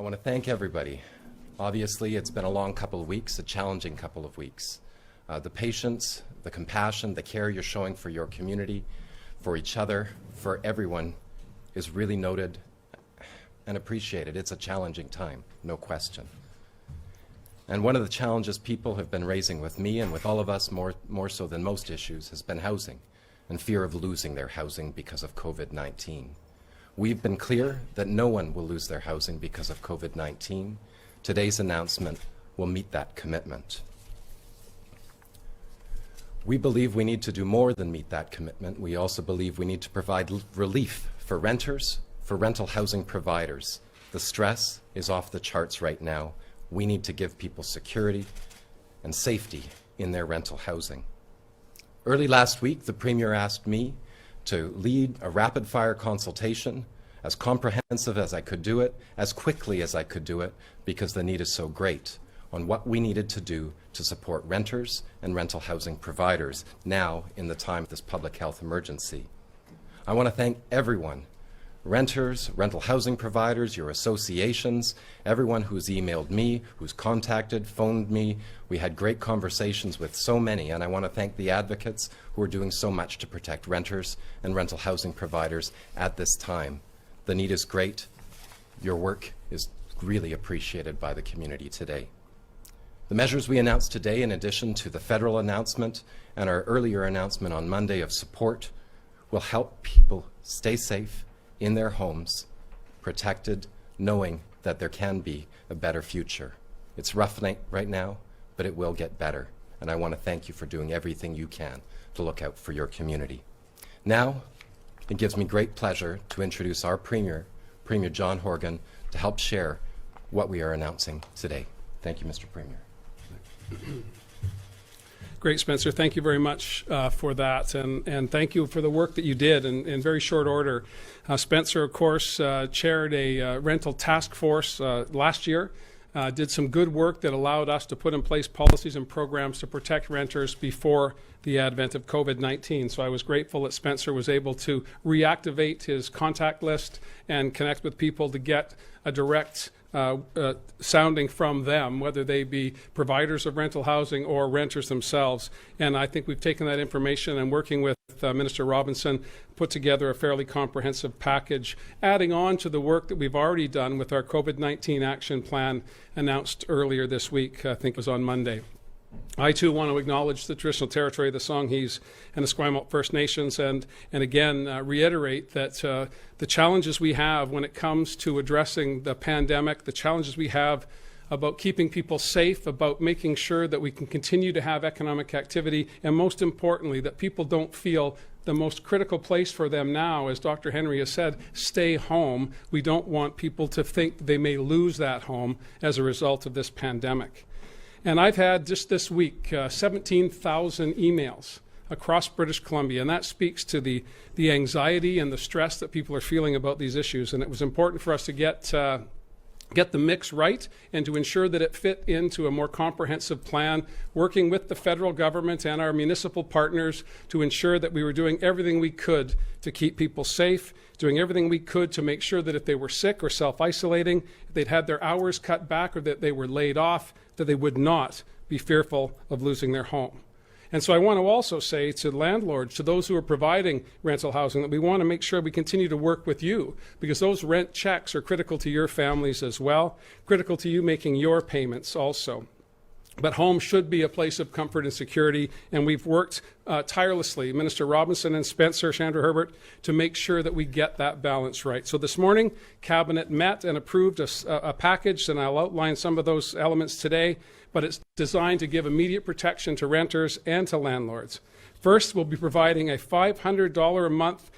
I want to thank everybody. Obviously, it's been a long couple of weeks, a challenging couple of weeks. The patience, the compassion, the care you're showing for your community, for each other, for everyone is really noted and appreciated. It's a challenging time, no question. And one of the challenges people have been raising with me and with all of us more so than most issues has been housing and fear of losing their housing because of COVID-19. We've been clear that no one will lose their housing because of COVID-19. Today's announcement will meet that commitment. We believe we need to do more than meet that commitment. We also believe we need to provide relief for renters, for rental housing providers. The stress is off the charts right now. We need to give people security and safety in their rental housing. Early last week, the Premier asked me to lead a rapid-fire consultation, as comprehensive as I could do it, as quickly as I could do it, because the need is so great, on what we needed to do to support renters and rental housing providers now in the time of this public health emergency. I want to thank everyone, renters, rental housing providers, your associations, everyone who's emailed me, who's contacted, phoned me. We had great conversations with so many, and I want to thank the advocates who are doing so much to protect renters and rental housing providers at this time. The need is great. Your work is really appreciated by the community today. The measures we announced today, in addition to the federal announcement and our earlier announcement on Monday of support, will help people stay safe in their homes, protected, knowing that there can be a better future. It's rough right now, but it will get better. And I want to thank you for doing everything you can to look out for your community. Now, it gives me great pleasure to introduce our Premier, Premier John Horgan, to help share what we are announcing today. Thank you, Mr. Premier. Great, Spencer. Thank you very much for that, and thank you for the work that you did in very short order. Spencer, of course, chaired a rental task force last year, did some good work that allowed us to put in place policies and programs to protect renters before the advent of COVID-19. So I was grateful that Spencer was able to reactivate his contact list and connect with people to get a direct sounding from them, whether they be providers of rental housing or renters themselves. And I think we've taken that information and working with Minister Robinson, put together a fairly comprehensive package, adding on to the work that we've already done with our COVID-19 action plan announced earlier this week, I think it was on Monday. I too want to acknowledge the traditional territory of the Songhees and the Esquimalt First Nations, and again reiterate that the challenges we have when it comes to addressing the pandemic, the challenges we have about keeping people safe, about making sure that we can continue to have economic activity, and most importantly, that people don't feel the most critical place for them now, as Dr. Henry has said, stay home. We don't want people to think they may lose that home as a result of this pandemic. And I've had just this week 17,000 emails across British Columbia, and that speaks to the anxiety and the stress that people are feeling about these issues. And it was important for us to get the mix right and to ensure that it fit into a more comprehensive plan, working with the federal government and our municipal partners to ensure that we were doing everything we could to keep people safe, doing everything we could to make sure that if they were sick or self-isolating, if they'd had their hours cut back or that they were laid off, that they would not be fearful of losing their home. And so I want to also say to landlords, to those who are providing rental housing, that we want to make sure we continue to work with you, because those rent checks are critical to your families as well, critical to you making your payments also. But home should be a place of comfort and security, and we've worked tirelessly, Minister Robinson and Spencer, Chandra Herbert, to make sure that we get that balance right. So this morning, Cabinet met and approved a package, and I'll outline some of those elements today, but it's designed to give immediate protection to renters and to landlords. First, we'll be providing a $500 a month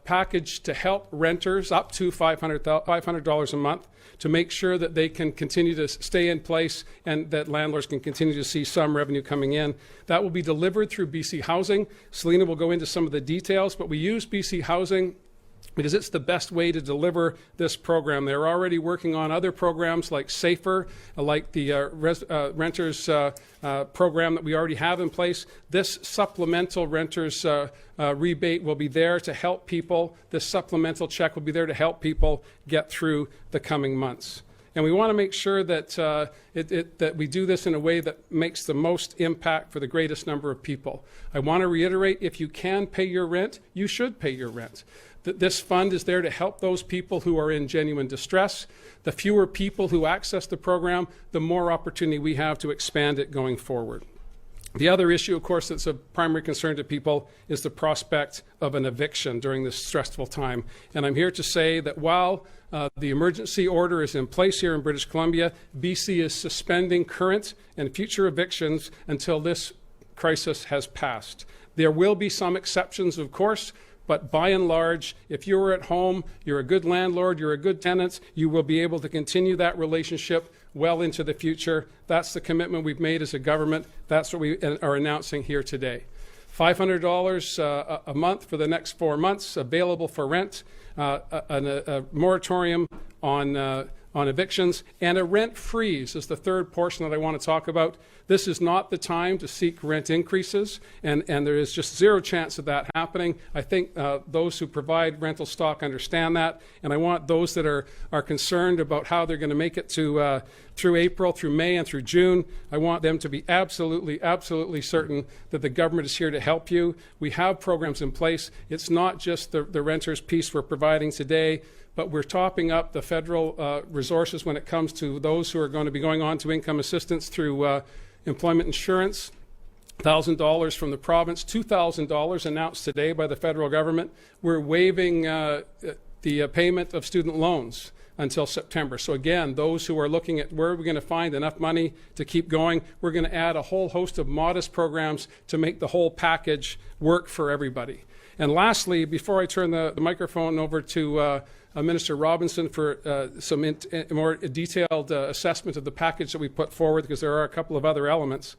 package to help renters up to $500 a month to make sure that they can continue to stay in place and that landlords can continue to see some revenue coming in. That will be delivered through BC Housing. Selena will go into some of the details, but we use BC Housing because it's the best way to deliver this program. They're already working on other programs like SAFER, like the renters program that we already have in place. This supplemental renters rebate will be there to help people. This supplemental check will be there to help people get through the coming months. And we want to make sure that, that we do this in a way that makes the most impact for the greatest number of people. I want to reiterate, if you can pay your rent, you should pay your rent. This fund is there to help those people who are in genuine distress. The fewer people who access the program, the more opportunity we have to expand it going forward. The other issue, of course, that's of primary concern to people is the prospect of an eviction during this stressful time. And I'm here to say that while the emergency order is in place here in British Columbia, BC is suspending current and future evictions until this crisis has passed. There will be some exceptions, of course, but by and large, if you're at home, you're a good landlord, you're a good tenant, you will be able to continue that relationship well into the future. That's the commitment we've made as a government. That's what we are announcing here today. $500 a month for the next 4 months, available for rent, a moratorium on evictions, and a rent freeze is the third portion that I want to talk about. This is not the time to seek rent increases, and there is just zero chance of that happening. I think those who provide rental stock understand that, and I want those that are concerned about how they're going to make it to through April, through May, and through June, I want them to be absolutely certain that the government is here to help you. We have programs in place. It's not just the renters piece we're providing today, but we're topping up the federal resources when it comes to those who are going to be going on to income assistance through employment insurance. $1,000 from the province, $2,000 announced today by the federal government. We're waiving the payment of student loans until September. So again, those who are looking at where we're going to find enough money to keep going, we're going to add a whole host of modest programs to make the whole package work for everybody. And lastly, before I turn the microphone over to Minister Robinson for some more detailed assessment of the package that we put forward, because there are a couple of other elements,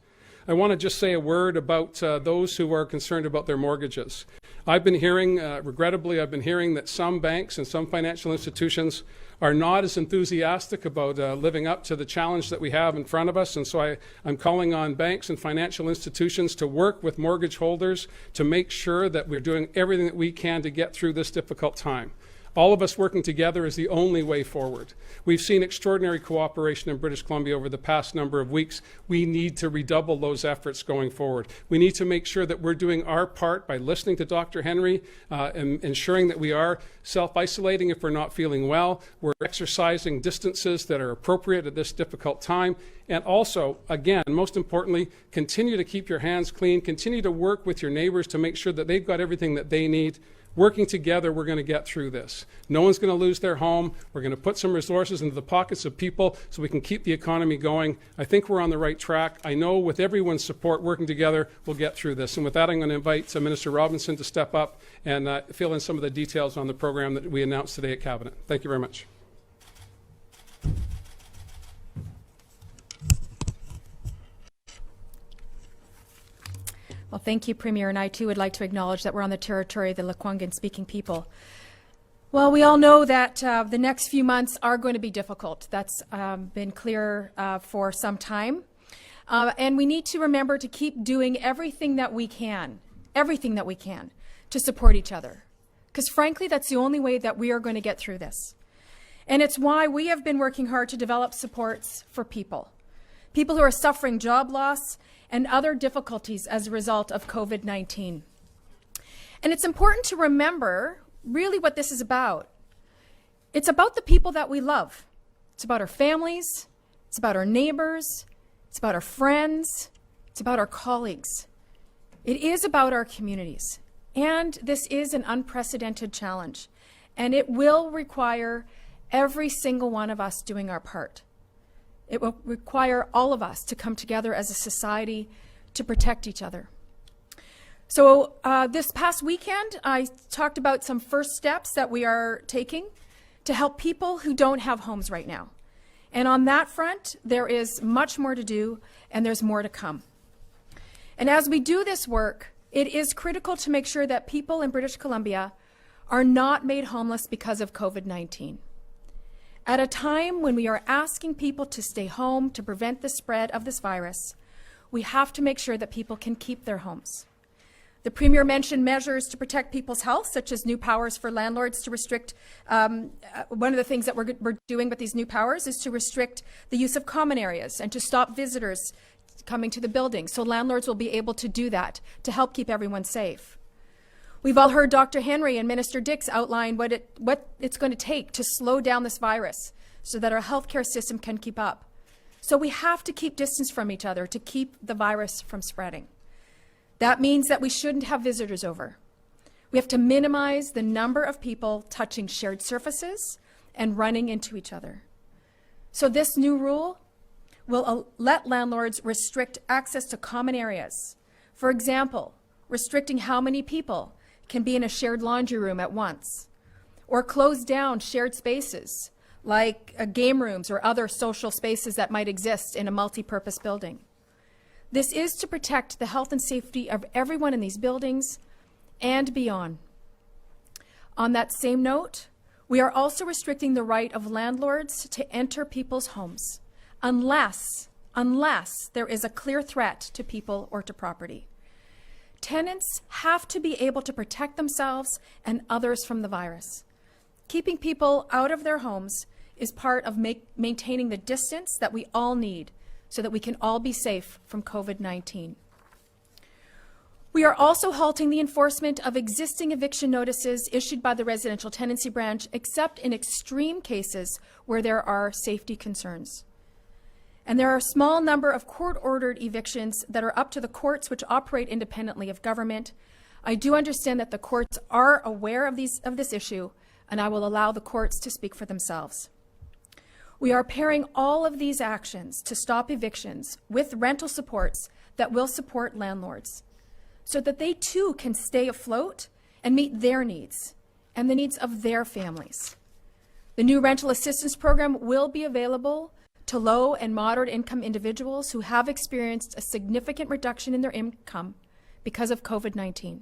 I want to just say a word about those who are concerned about their mortgages. I've been hearing, regrettably, I've been hearing that some banks and some financial institutions are not as enthusiastic about living up to the challenge that we have in front of us. And so I'm calling on banks and financial institutions to work with mortgage holders to make sure that we're doing everything that we can to get through this difficult time. All of us working together is the only way forward. We've seen extraordinary cooperation in British Columbia over the past number of weeks. We need to redouble those efforts going forward. We need to make sure that we're doing our part by listening to Dr. Henry and ensuring that we are self-isolating if we're not feeling well. We're exercising distances that are appropriate at this difficult time. And also, again, most importantly, continue to keep your hands clean. Continue to work with your neighbors to make sure that they've got everything that they need. Working together, we're going to get through this. No one's going to lose their home. We're going to put some resources into the pockets of people so we can keep the economy going. I think we're on the right track. I know with everyone's support working together, we'll get through this. And with that, I'm going to invite Minister Robinson to step up and fill in some of the details on the program that we announced today at Cabinet. Thank you very much. Well, thank you, Premier, and I too would like to acknowledge that we're on the territory of the Lekwungen-speaking people. Well, we all know that the next few months are going to be difficult. That's been clear for some time. And we need to remember to keep doing everything that we can to support each other. Because frankly, that's the only way that we are going to get through this. And it's why we have been working hard to develop supports for people who are suffering job loss and other difficulties as a result of COVID-19. And it's important to remember really what this is about. It's about the people that we love. It's about our families, it's about our neighbors, it's about our friends, it's about our colleagues. It is about our communities. And this is an unprecedented challenge. And it will require every single one of us doing our part. It will require all of us to come together as a society to protect each other. So this past weekend, I talked about some first steps that we are taking to help people who don't have homes right now. And on that front, there is much more to do, and there's more to come. And as we do this work, it is critical to make sure that people in British Columbia are not made homeless because of COVID-19. At a time when we are asking people to stay home to prevent the spread of this virus, we have to make sure that people can keep their homes. The Premier mentioned measures to protect people's health, such as new powers for landlords to restrict. One of the things that we're doing with these new powers is to restrict the use of common areas and to stop visitors coming to the building. So landlords will be able to do that to help keep everyone safe. We've all heard Dr. Henry and Minister Dix outline what it's going to take to slow down this virus so that our healthcare system can keep up. So we have to keep distance from each other to keep the virus from spreading. That means that we shouldn't have visitors over. We have to minimize the number of people touching shared surfaces and running into each other. So this new rule will let landlords restrict access to common areas. For example, restricting how many people can be in a shared laundry room at once, or close down shared spaces like game rooms or other social spaces that might exist in a multi-purpose building. This is to protect the health and safety of everyone in these buildings and beyond. On that same note, we are also restricting the right of landlords to enter people's homes unless there is a clear threat to people or to property. Tenants have to be able to protect themselves and others from the virus. Keeping people out of their homes is part of maintaining the distance that we all need so that we can all be safe from COVID-19. We are also halting the enforcement of existing eviction notices issued by the residential tenancy branch, except in extreme cases where there are safety concerns. And there are a small number of court-ordered evictions that are up to the courts, which operate independently of government. I do understand that the courts are aware of this issue, and I will allow the courts to speak for themselves. We are pairing all of these actions to stop evictions with rental supports that will support landlords so that they too can stay afloat and meet their needs and the needs of their families. The new rental assistance program will be available to low and moderate income individuals who have experienced a significant reduction in their income because of COVID-19.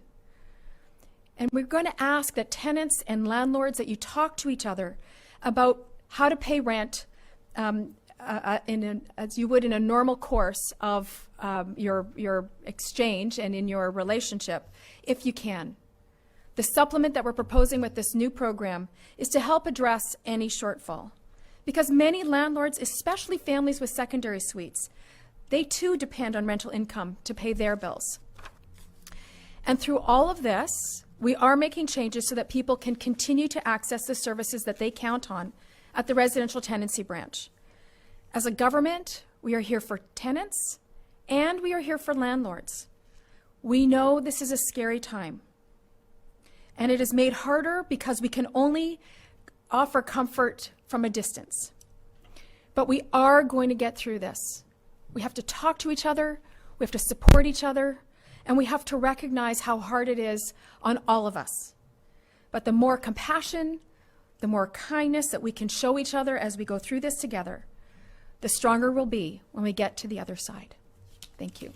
And we're going to ask that tenants and landlords that you talk to each other about how to pay rent as you would in a normal course of your exchange and in your relationship, if you can. The supplement that we're proposing with this new program is to help address any shortfall. Because many landlords, especially families with secondary suites, they too depend on rental income to pay their bills. And through all of this, we are making changes so that people can continue to access the services that they count on at the residential tenancy branch. As a government, we are here for tenants and we are here for landlords. We know this is a scary time, and it is made harder because we can only offer comfort from a distance. But we are going to get through this. We have to talk to each other, we have to support each other, and we have to recognize how hard it is on all of us. But the more compassion, the more kindness that we can show each other as we go through this together, the stronger we'll be when we get to the other side. Thank you.